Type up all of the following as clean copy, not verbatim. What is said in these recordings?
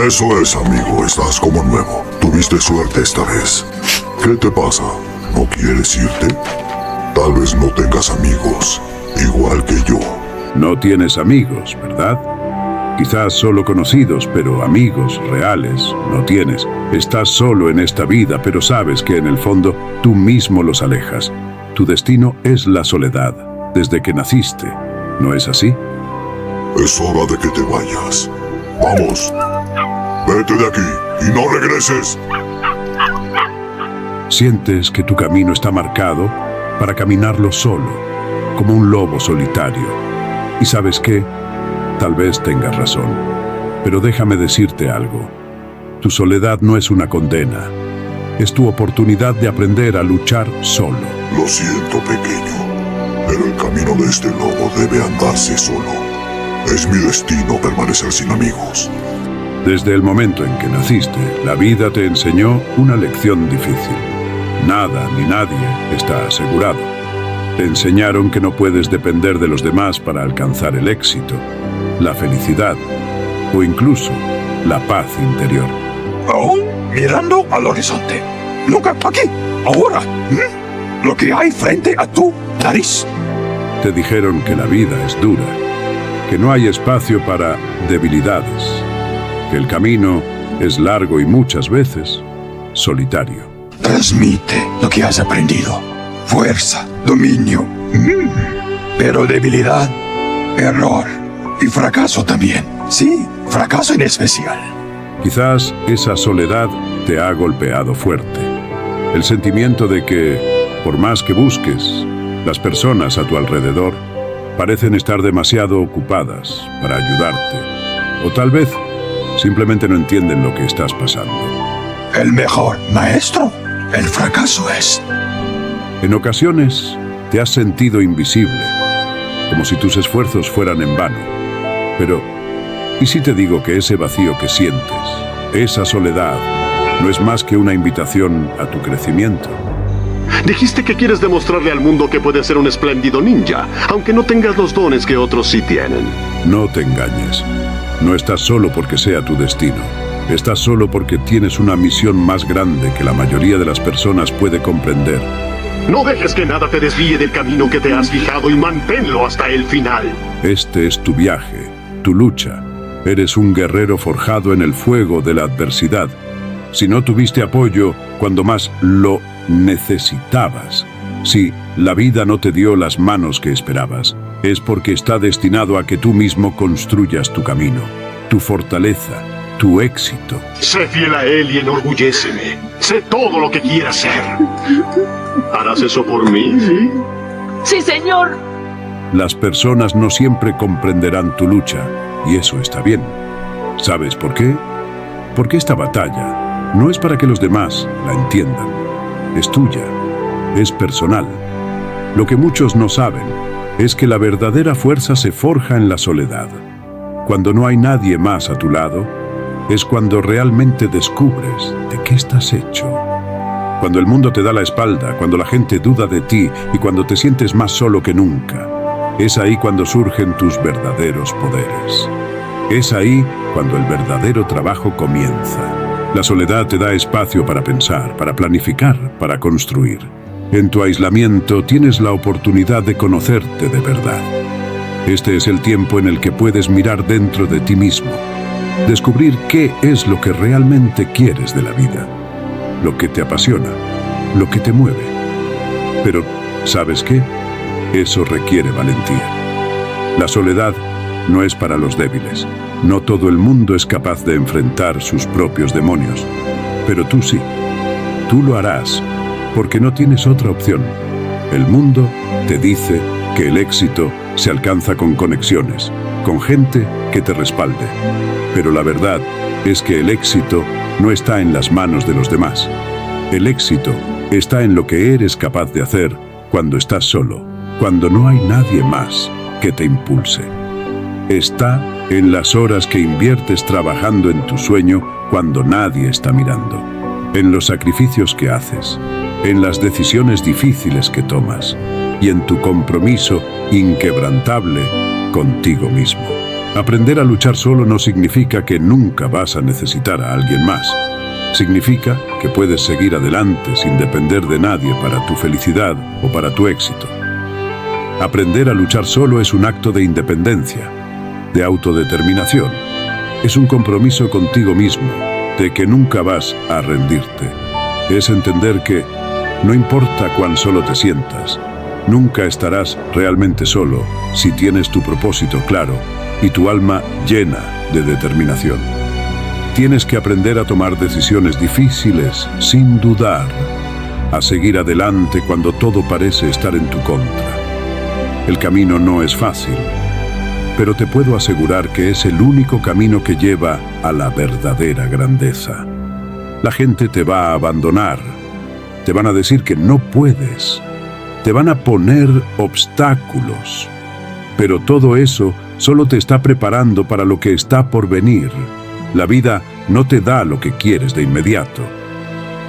Eso es, amigo. Estás como nuevo. Tuviste suerte esta vez. ¿Qué te pasa? ¿No quieres irte? Tal vez no tengas amigos, igual que yo. No tienes amigos, ¿verdad? Quizás solo conocidos, pero amigos reales no tienes. Estás solo en esta vida, pero sabes que en el fondo tú mismo los alejas. Tu destino es la soledad, desde que naciste. ¿No es así? Es hora de que te vayas. Vamos. Vete de aquí y no regreses. Sientes que tu camino está marcado para caminarlo solo, como un lobo solitario. ¿Y sabes qué? Tal vez tengas razón, pero déjame decirte algo. Tu soledad no es una condena. Es tu oportunidad de aprender a luchar solo. Lo siento, pequeño, pero el camino de este lobo debe andarse solo. Es mi destino permanecer sin amigos. Desde el momento en que naciste, la vida te enseñó una lección difícil. Nada ni nadie está asegurado. Te enseñaron que no puedes depender de los demás para alcanzar el éxito, la felicidad o incluso la paz interior. Aún mirando al horizonte. Nunca aquí, ahora. Lo que hay frente a tu nariz. Te dijeron que la vida es dura, que no hay espacio para debilidades, que el camino es largo y muchas veces solitario. Transmite lo que has aprendido. Fuerza, dominio. Pero debilidad, error y fracaso también. Sí, fracaso en especial. Quizás esa soledad te ha golpeado fuerte. El sentimiento de que, por más que busques, las personas a tu alrededor parecen estar demasiado ocupadas para ayudarte. O tal vez simplemente no entienden lo que estás pasando. El mejor maestro, el fracaso es. En ocasiones te has sentido invisible, como si tus esfuerzos fueran en vano. Pero, ¿y si te digo que ese vacío que sientes, esa soledad, no es más que una invitación a tu crecimiento? Dijiste que quieres demostrarle al mundo que puedes ser un espléndido ninja, aunque no tengas los dones que otros sí tienen. No te engañes. No estás solo porque sea tu destino. Estás solo porque tienes una misión más grande que la mayoría de las personas puede comprender. No dejes que nada te desvíe del camino que te has fijado y manténlo hasta el final. Este es tu viaje, tu lucha. Eres un guerrero forjado en el fuego de la adversidad. Si no tuviste apoyo cuando más lo necesitabas, si la vida no te dio las manos que esperabas, es porque está destinado a que tú mismo construyas tu camino, tu fortaleza, tu éxito. Sé fiel a él y enorgulléceme. Sé todo lo que quieras ser. ¿Harás eso por mí, sí? ¡Sí, señor! Las personas no siempre comprenderán tu lucha, y eso está bien. ¿Sabes por qué? Porque esta batalla no es para que los demás la entiendan. Es tuya, es personal. Lo que muchos no saben es que la verdadera fuerza se forja en la soledad. Cuando no hay nadie más a tu lado, es cuando realmente descubres de qué estás hecho. Cuando el mundo te da la espalda, cuando la gente duda de ti y cuando te sientes más solo que nunca, es ahí cuando surgen tus verdaderos poderes. Es ahí cuando el verdadero trabajo comienza. La soledad te da espacio para pensar, para planificar, para construir. En tu aislamiento tienes la oportunidad de conocerte de verdad. Este es el tiempo en el que puedes mirar dentro de ti mismo, descubrir qué es lo que realmente quieres de la vida, lo que te apasiona, lo que te mueve. Pero, ¿sabes qué? Eso requiere valentía. La soledad no es para los débiles. No todo el mundo es capaz de enfrentar sus propios demonios. Pero tú sí. Tú lo harás, porque no tienes otra opción. El mundo te dice que el éxito se alcanza con conexiones, con gente que te respalde. Pero la verdad es que el éxito no está en las manos de los demás. El éxito está en lo que eres capaz de hacer cuando estás solo, cuando no hay nadie más que te impulse. Está en las horas que inviertes trabajando en tu sueño cuando nadie está mirando, en los sacrificios que haces, en las decisiones difíciles que tomas y en tu compromiso inquebrantable contigo mismo. Aprender a luchar solo no significa que nunca vas a necesitar a alguien más. Significa que puedes seguir adelante sin depender de nadie para tu felicidad o para tu éxito. Aprender a luchar solo es un acto de independencia, de autodeterminación. Es un compromiso contigo mismo, de que nunca vas a rendirte. Es entender que, no importa cuán solo te sientas, nunca estarás realmente solo si tienes tu propósito claro y tu alma llena de determinación. Tienes que aprender a tomar decisiones difíciles sin dudar, a seguir adelante cuando todo parece estar en tu contra. El camino no es fácil, pero te puedo asegurar que es el único camino que lleva a la verdadera grandeza. La gente te va a abandonar, te van a decir que no puedes, te van a poner obstáculos, pero todo eso solo te está preparando para lo que está por venir. La vida no te da lo que quieres de inmediato.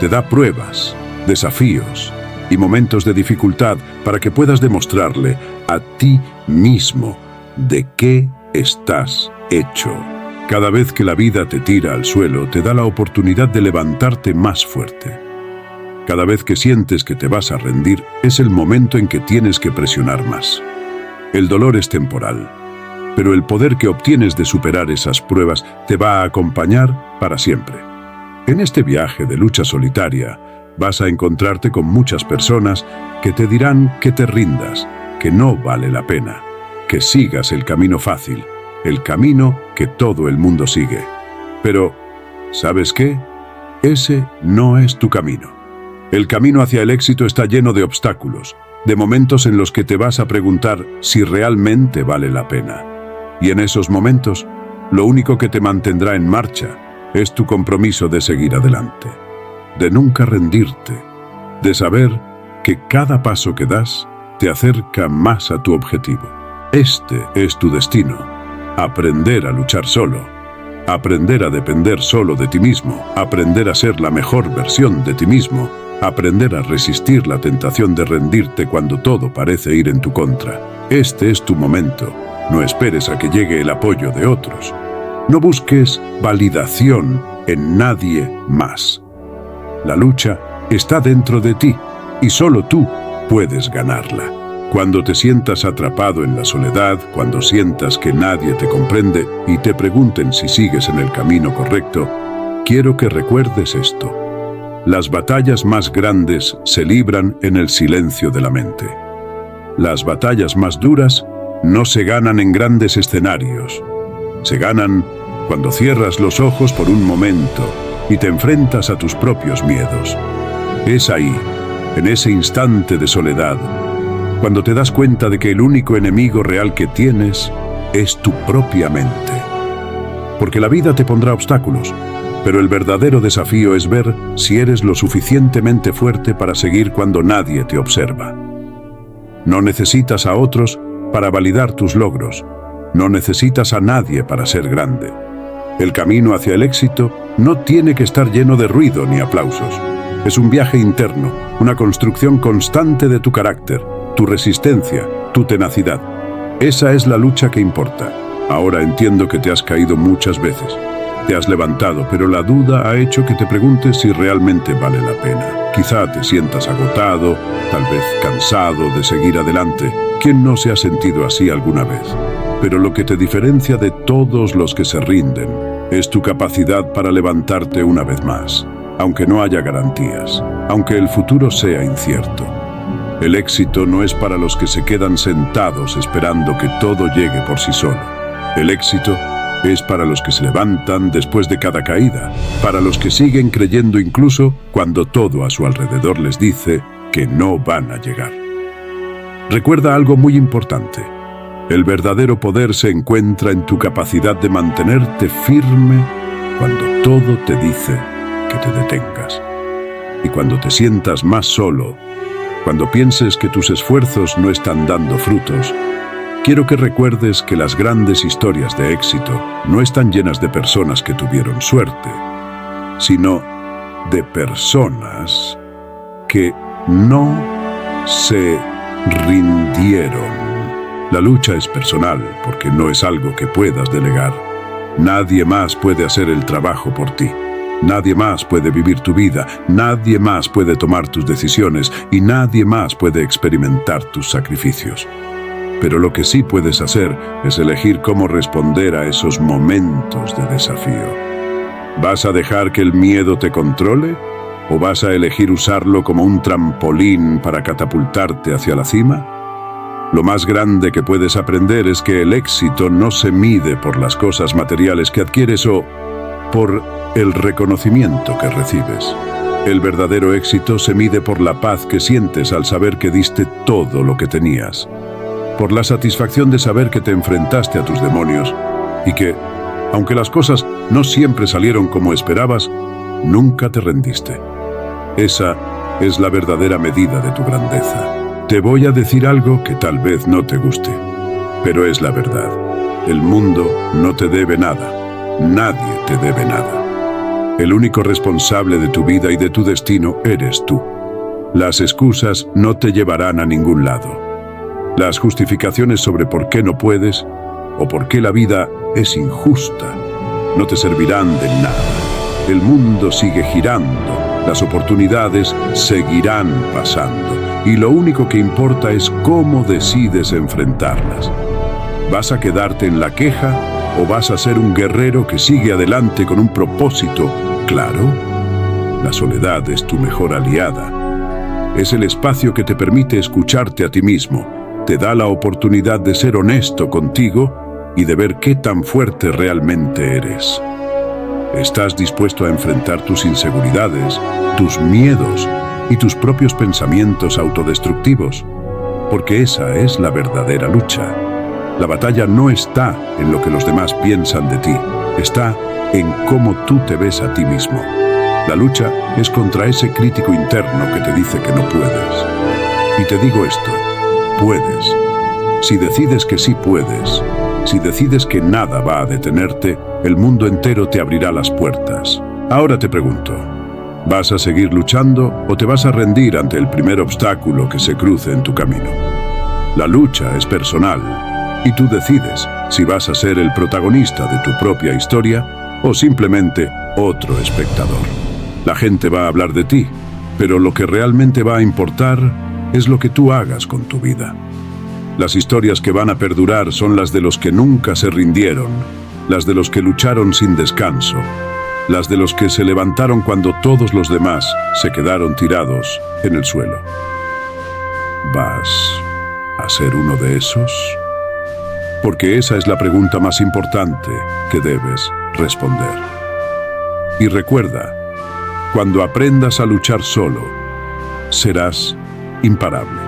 Te da pruebas, desafíos y momentos de dificultad para que puedas demostrarle a ti mismo de qué estás hecho. Cada vez que la vida te tira al suelo, te da la oportunidad de levantarte más fuerte. Cada vez que sientes que te vas a rendir, es el momento en que tienes que presionar más. El dolor es temporal, pero el poder que obtienes de superar esas pruebas te va a acompañar para siempre. En este viaje de lucha solitaria, vas a encontrarte con muchas personas que te dirán que te rindas, que no vale la pena, que sigas el camino fácil, el camino que todo el mundo sigue. Pero, ¿sabes qué? Ese no es tu camino. El camino hacia el éxito está lleno de obstáculos, de momentos en los que te vas a preguntar si realmente vale la pena. Y en esos momentos, lo único que te mantendrá en marcha es tu compromiso de seguir adelante, de nunca rendirte, de saber que cada paso que das te acerca más a tu objetivo. Este es tu destino: aprender a luchar solo, aprender a depender solo de ti mismo, aprender a ser la mejor versión de ti mismo, aprender a resistir la tentación de rendirte cuando todo parece ir en tu contra. Este es tu momento. No esperes a que llegue el apoyo de otros. No busques validación en nadie más. La lucha está dentro de ti y solo tú puedes ganarla. Cuando te sientas atrapado en la soledad, cuando sientas que nadie te comprende y te pregunten si sigues en el camino correcto, quiero que recuerdes esto: las batallas más grandes se libran en el silencio de la mente. Las batallas más duras no se ganan en grandes escenarios. Se ganan cuando cierras los ojos por un momento y te enfrentas a tus propios miedos. Es ahí, en ese instante de soledad, cuando te das cuenta de que el único enemigo real que tienes es tu propia mente. Porque la vida te pondrá obstáculos, pero el verdadero desafío es ver si eres lo suficientemente fuerte para seguir cuando nadie te observa. No necesitas a otros para validar tus logros. No necesitas a nadie para ser grande. El camino hacia el éxito no tiene que estar lleno de ruido ni aplausos. Es un viaje interno, una construcción constante de tu carácter, tu resistencia, tu tenacidad. Esa es la lucha que importa. Ahora entiendo que te has caído muchas veces. Te has levantado, pero la duda ha hecho que te preguntes si realmente vale la pena. Quizá te sientas agotado, tal vez cansado de seguir adelante. ¿Quién no se ha sentido así alguna vez? Pero lo que te diferencia de todos los que se rinden es tu capacidad para levantarte una vez más, aunque no haya garantías, aunque el futuro sea incierto. El éxito no es para los que se quedan sentados esperando que todo llegue por sí solo. El éxito es para los que se levantan después de cada caída, para los que siguen creyendo incluso cuando todo a su alrededor les dice que no van a llegar. Recuerda algo muy importante: el verdadero poder se encuentra en tu capacidad de mantenerte firme cuando todo te dice que te detengas. Y cuando te sientas más solo, cuando pienses que tus esfuerzos no están dando frutos, quiero que recuerdes que las grandes historias de éxito no están llenas de personas que tuvieron suerte, sino de personas que no se rindieron. La lucha es personal porque no es algo que puedas delegar. Nadie más puede hacer el trabajo por ti. Nadie más puede vivir tu vida, nadie más puede tomar tus decisiones y nadie más puede experimentar tus sacrificios. Pero lo que sí puedes hacer es elegir cómo responder a esos momentos de desafío. ¿Vas a dejar que el miedo te controle? ¿O vas a elegir usarlo como un trampolín para catapultarte hacia la cima? Lo más grande que puedes aprender es que el éxito no se mide por las cosas materiales que adquieres o por el reconocimiento que recibes. El verdadero éxito se mide por la paz que sientes al saber que diste todo lo que tenías, por la satisfacción de saber que te enfrentaste a tus demonios y que, aunque las cosas no siempre salieron como esperabas, nunca te rendiste. Esa es la verdadera medida de tu grandeza. Te voy a decir algo que tal vez no te guste, pero es la verdad. El mundo no te debe nada. Nadie te debe nada. El único responsable de tu vida y de tu destino eres tú. Las excusas no te llevarán a ningún lado. Las justificaciones sobre por qué no puedes o por qué la vida es injusta no te servirán de nada. El mundo sigue girando, las oportunidades seguirán pasando y lo único que importa es cómo decides enfrentarlas. ¿Vas a quedarte en la queja o vas a ser un guerrero que sigue adelante con un propósito claro? La soledad es tu mejor aliada. Es el espacio que te permite escucharte a ti mismo. Te da la oportunidad de ser honesto contigo y de ver qué tan fuerte realmente eres. ¿Estás dispuesto a enfrentar tus inseguridades, tus miedos y tus propios pensamientos autodestructivos? Porque esa es la verdadera lucha. La batalla no está en lo que los demás piensan de ti, está en cómo tú te ves a ti mismo. La lucha es contra ese crítico interno que te dice que no puedes. Y te digo esto, puedes. Si decides que sí puedes, si decides que nada va a detenerte, el mundo entero te abrirá las puertas. Ahora te pregunto, ¿vas a seguir luchando o te vas a rendir ante el primer obstáculo que se cruce en tu camino? La lucha es personal y tú decides si vas a ser el protagonista de tu propia historia o simplemente otro espectador. La gente va a hablar de ti, pero lo que realmente va a importar es lo que tú hagas con tu vida. Las historias que van a perdurar son las de los que nunca se rindieron, las de los que lucharon sin descanso, las de los que se levantaron cuando todos los demás se quedaron tirados en el suelo. ¿Vas a ser uno de esos? Porque esa es la pregunta más importante que debes responder. Y recuerda, cuando aprendas a luchar solo, serás imparable.